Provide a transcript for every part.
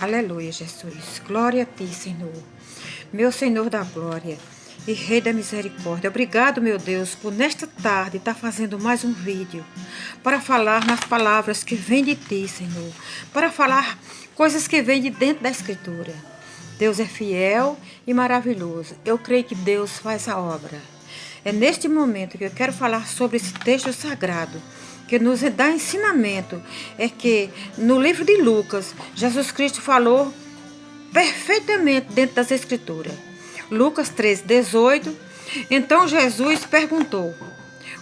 Aleluia, Jesus. Glória a Ti, Senhor. Meu Senhor da glória e Rei da misericórdia. Obrigado, meu Deus, por nesta tarde estar fazendo mais um vídeo para falar nas palavras que vêm de Ti, Senhor. Para falar coisas que vêm de dentro da Escritura. Deus é fiel e maravilhoso. Eu creio que Deus faz a obra. É neste momento que eu quero falar sobre esse texto sagrado que nos dá ensinamento. É que no livro de Lucas, Jesus Cristo falou perfeitamente dentro das Escrituras. Lucas 13:18. Então Jesus perguntou: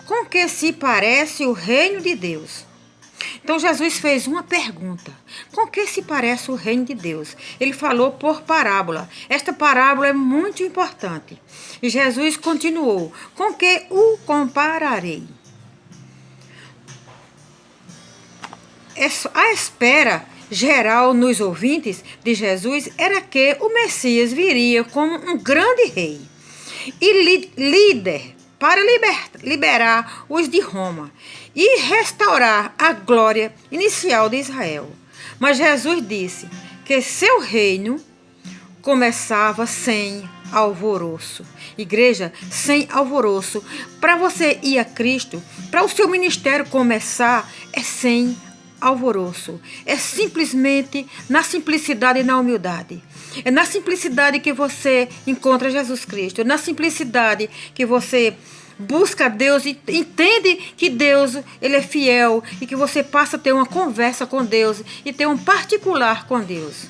com que se parece o reino de Deus? Então Jesus fez uma pergunta: com que se parece o reino de Deus? Ele falou por parábola. Esta parábola é muito importante. E Jesus continuou: com que o compararei? A espera geral nos ouvintes de Jesus era que o Messias viria como um grande rei e líder para liberar os de Roma e restaurar a glória inicial de Israel. Mas Jesus disse que seu reino começava sem alvoroço. Igreja, sem alvoroço. Para você ir a Cristo, para o seu ministério começar, é sem alvoroço. É simplesmente na simplicidade e na humildade. É na simplicidade que você encontra Jesus Cristo. É na simplicidade que você busca Deus e entende que Deus, Ele é fiel, e que você passa a ter uma conversa com Deus e ter um particular com Deus.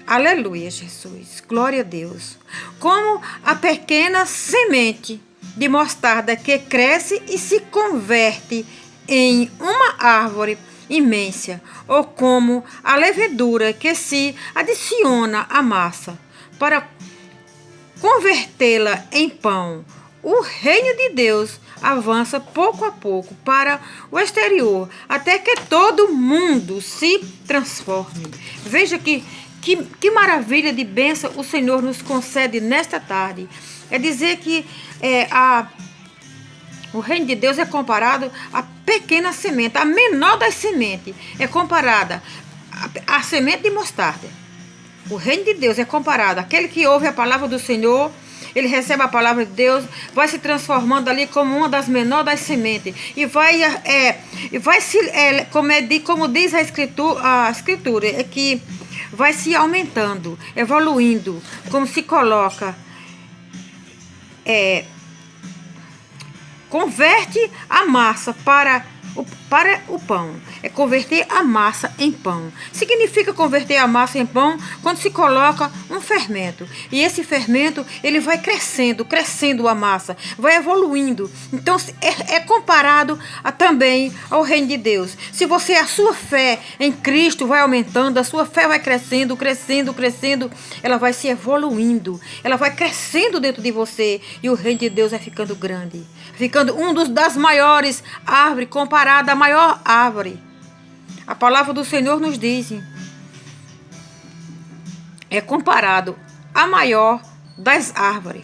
Aleluia, Jesus. Glória a Deus. Como a pequena semente de mostarda que cresce e se converte em uma árvore imensa, ou como a levedura que se adiciona à massa para convertê-la em pão. O reino de Deus avança pouco a pouco para o exterior, até que todo mundo se transforme. Veja que maravilha de bênção o Senhor nos concede nesta tarde. É dizer que o reino de Deus é comparado a pequena semente, a menor das sementes. É comparada à semente de mostarda. O reino de Deus é comparado àquele que ouve a palavra do Senhor. Ele recebe a palavra de Deus, vai se transformando ali como uma das menores das sementes. E vai se, como diz a escritura, é que vai se aumentando, evoluindo, como se coloca, converte a massa para o pão. É converter a massa em pão. Significa converter a massa em pão quando se coloca um fermento. E esse fermento, ele vai crescendo a massa, vai evoluindo. Então, é comparado também ao reino de Deus. Se a sua fé em Cristo vai aumentando, a sua fé vai crescendo, ela vai se evoluindo, ela vai crescendo dentro de você e o reino de Deus vai ficando grande, ficando das maiores árvores, comparada à maior árvore. A palavra do Senhor nos diz: é comparado à maior das árvores,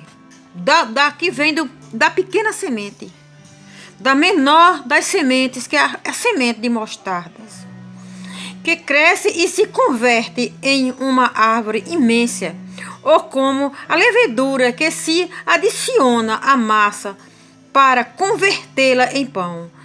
que vem da pequena semente, da menor das sementes, que é a semente de mostardas, que cresce e se converte em uma árvore imensa, ou como a levedura que se adiciona à massa para convertê-la em pão.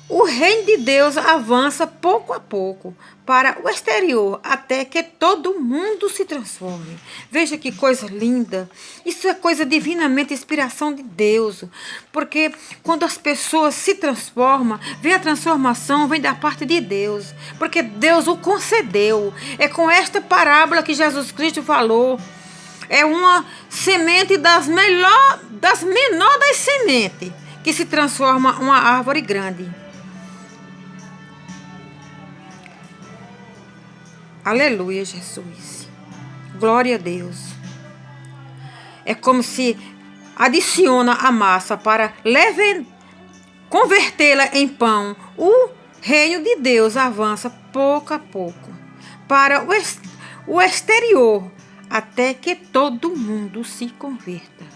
O reino de Deus avança pouco a pouco para o exterior, até que todo mundo se transforme. Veja que coisa linda. Isso é coisa divinamente, inspiração de Deus. Porque quando as pessoas se transformam, vem a transformação, vem da parte de Deus. Porque Deus o concedeu. É com esta parábola que Jesus Cristo falou. É uma semente das menores das sementes que se transforma uma árvore grande. Aleluia, Jesus. Glória a Deus. É como se adiciona a massa para convertê-la em pão. O reino de Deus avança pouco a pouco para o exterior, até que todo mundo se converta.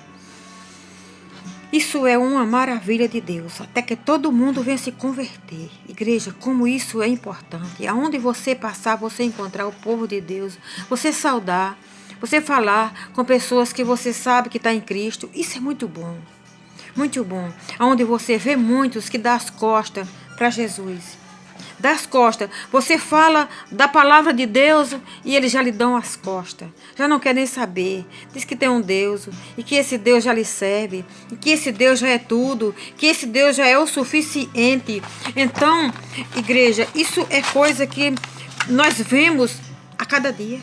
Isso é uma maravilha de Deus, até que todo mundo venha se converter. Igreja, como isso é importante. Aonde você passar, você encontrar o povo de Deus, você saudar, você falar com pessoas que você sabe que está em Cristo. Isso é muito bom, muito bom. Aonde você vê muitos que dão as costas para Jesus. Das costas. Você fala da palavra de Deus e eles já lhe dão as costas. Já não quer nem saber. Diz que tem um Deus e que esse Deus já lhe serve. E que esse Deus já é tudo. Que esse Deus já é o suficiente. Então, igreja, isso é coisa que nós vemos a cada dia.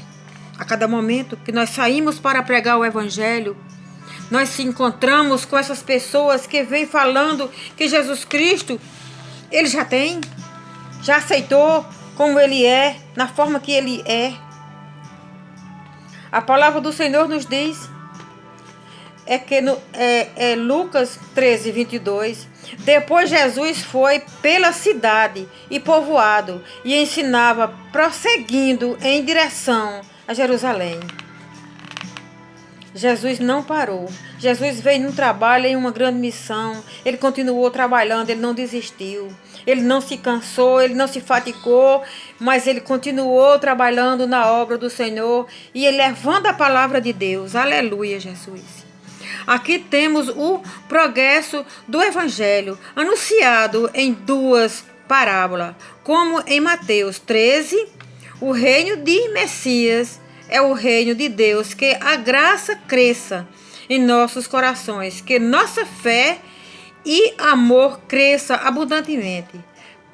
A cada momento que nós saímos para pregar o Evangelho. Nós se encontramos com essas pessoas que vêm falando que Jesus Cristo, Ele já tem. Já aceitou como Ele é, na forma que Ele é. A palavra do Senhor nos diz, Lucas 13, 22. Depois Jesus foi pela cidade e povoado e ensinava, prosseguindo em direção a Jerusalém. Jesus não parou. Jesus veio num trabalho, em uma grande missão. Ele continuou trabalhando, ele não desistiu. Ele não se cansou, ele não se fatigou, mas ele continuou trabalhando na obra do Senhor e ele levando a palavra de Deus. Aleluia, Jesus. Aqui temos o progresso do Evangelho, anunciado em duas parábolas, como em Mateus 13, o reino de Messias é o reino de Deus, que a graça cresça em nossos corações, que nossa fé e amor cresça abundantemente,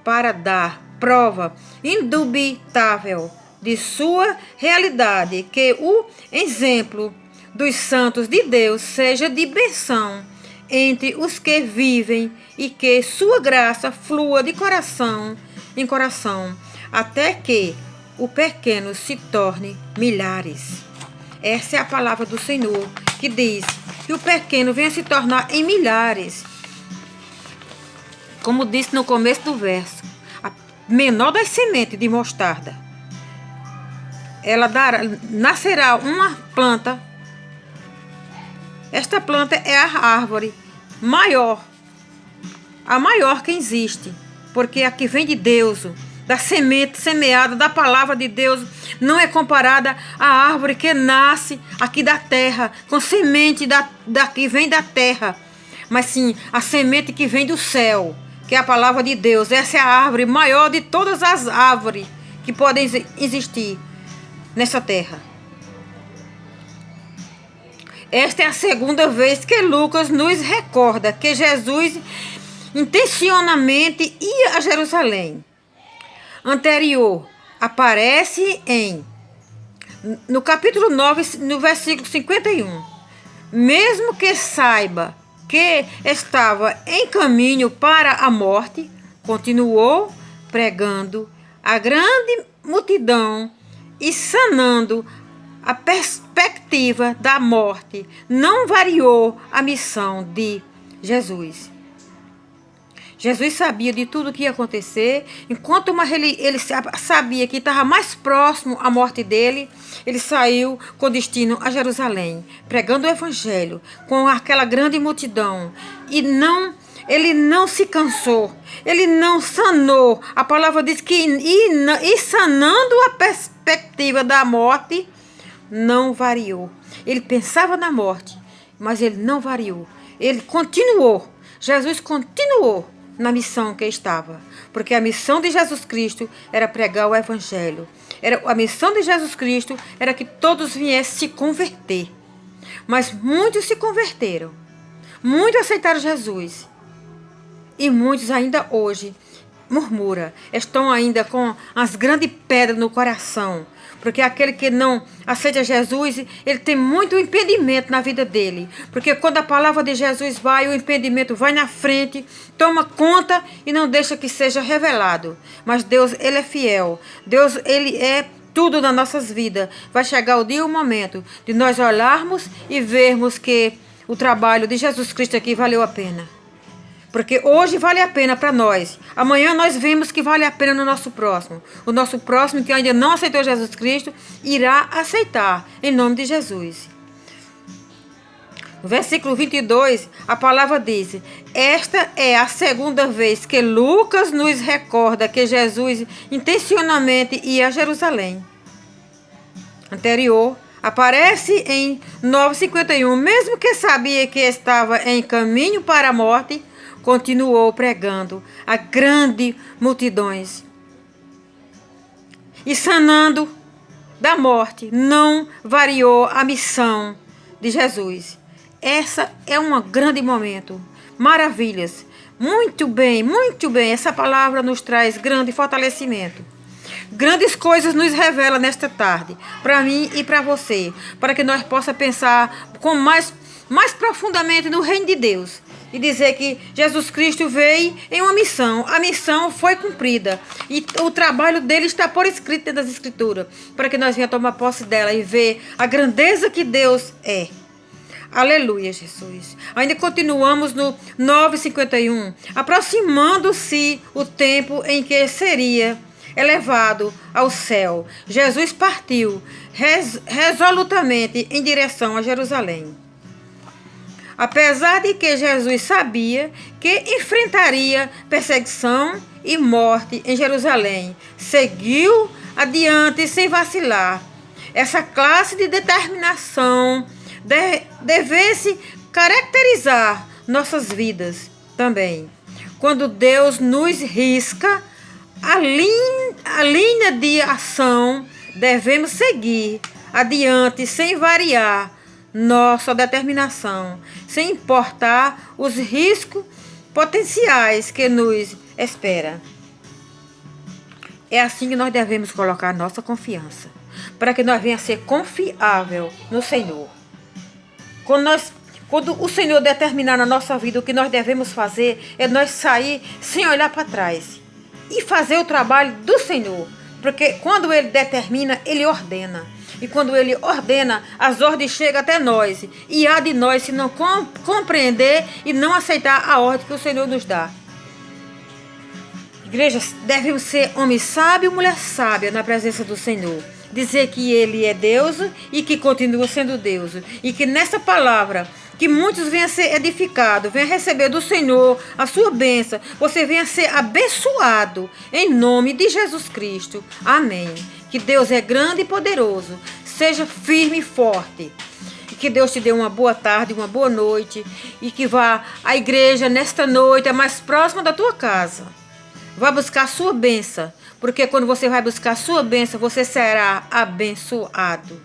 para dar prova indubitável de sua realidade, que o exemplo dos santos de Deus seja de bênção entre os que vivem e que sua graça flua de coração em coração, até que o pequeno se torne milhares. Essa é a palavra do Senhor, que diz que o pequeno venha se tornar em milhares. Como disse no começo do verso, a menor das sementes de mostarda, ela nascerá uma planta. Esta planta é a árvore maior, a maior que existe, porque a que vem de Deus, da semente semeada, da palavra de Deus, não é comparada à árvore que nasce aqui da terra, com semente que vem da terra, mas sim a semente que vem do céu, que é a palavra de Deus. Essa é a árvore maior de todas as árvores que podem existir nessa terra. Esta é a segunda vez que Lucas nos recorda que Jesus intencionalmente ia a Jerusalém. Anterior aparece no capítulo 9, no versículo 51. Mesmo que saiba que estava em caminho para a morte, continuou pregando a grande multidão e sanando a perspectiva da morte. Não variou a missão de Jesus. Jesus sabia de tudo que ia acontecer. Enquanto ele sabia que estava mais próximo à morte dele, ele saiu com destino a Jerusalém, pregando o Evangelho com aquela grande multidão. E ele não se cansou, ele não sanou. A palavra diz que e sanando a perspectiva da morte, não variou. Ele pensava na morte, mas ele não variou. Ele continuou. Jesus continuou na missão que estava, porque a missão de Jesus Cristo era pregar o Evangelho. A missão de Jesus Cristo era que todos viessem se converter. Mas muitos se converteram, muitos aceitaram Jesus, e muitos ainda hoje murmuram, estão ainda com as grandes pedras no coração, porque aquele que não aceita Jesus, ele tem muito impedimento na vida dele. Porque quando a palavra de Jesus vai, o impedimento vai na frente, toma conta e não deixa que seja revelado. Mas Deus, ele é fiel. Deus, ele é tudo nas nossas vidas. Vai chegar o dia e o momento de nós olharmos e vermos que o trabalho de Jesus Cristo aqui valeu a pena. Porque hoje vale a pena para nós. Amanhã nós vemos que vale a pena no nosso próximo. O nosso próximo que ainda não aceitou Jesus Cristo, irá aceitar em nome de Jesus. No versículo 22, a palavra diz: esta é a segunda vez que Lucas nos recorda que Jesus intencionalmente ia a Jerusalém. Anterior, aparece em 9:51, mesmo que sabia que estava em caminho para a morte, continuou pregando a grandes multidões e sanando da morte. Não variou a missão de Jesus. Essa é um grande momento. Maravilhas. Muito bem, muito bem. Essa palavra nos traz grande fortalecimento. Grandes coisas nos revela nesta tarde, para mim e para você, para que nós possamos pensar com mais profundamente no reino de Deus e dizer que Jesus Cristo veio em uma missão. A missão foi cumprida e o trabalho dele está por escrito dentro das Escrituras, para que nós venhamos tomar posse dela e ver a grandeza que Deus é. Aleluia, Jesus. Ainda continuamos no 9:51. Aproximando-se o tempo em que seria elevado ao céu, Jesus partiu resolutamente em direção a Jerusalém. Apesar de que Jesus sabia que enfrentaria perseguição e morte em Jerusalém, seguiu adiante sem vacilar. Essa classe de determinação deve-se caracterizar nossas vidas também. Quando Deus nos risca a linha de ação, devemos seguir adiante sem variar nossa determinação, sem importar os riscos potenciais que nos espera. É assim que nós devemos colocar nossa confiança, para que nós venhamos a ser confiável no Senhor. Quando o Senhor determinar na nossa vida o que nós devemos fazer, é nós sair sem olhar para trás e fazer o trabalho do Senhor. Porque quando Ele determina, Ele ordena. E quando Ele ordena, as ordens chegam até nós. E há de nós se não compreender e não aceitar a ordem que o Senhor nos dá. Igreja, devemos ser homem sábio e mulher sábia na presença do Senhor. Dizer que Ele é Deus e que continua sendo Deus. E que nessa palavra, que muitos venham a ser edificados, venham a receber do Senhor a sua bênção. Você venha a ser abençoado em nome de Jesus Cristo. Amém. Que Deus é grande e poderoso. Seja firme e forte. E que Deus te dê uma boa tarde, uma boa noite. E que vá à igreja nesta noite, a mais próxima da tua casa. Vá buscar a sua bênção. Porque quando você vai buscar a sua bênção, você será abençoado.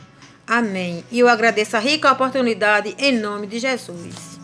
Amém. E eu agradeço a rica oportunidade em nome de Jesus.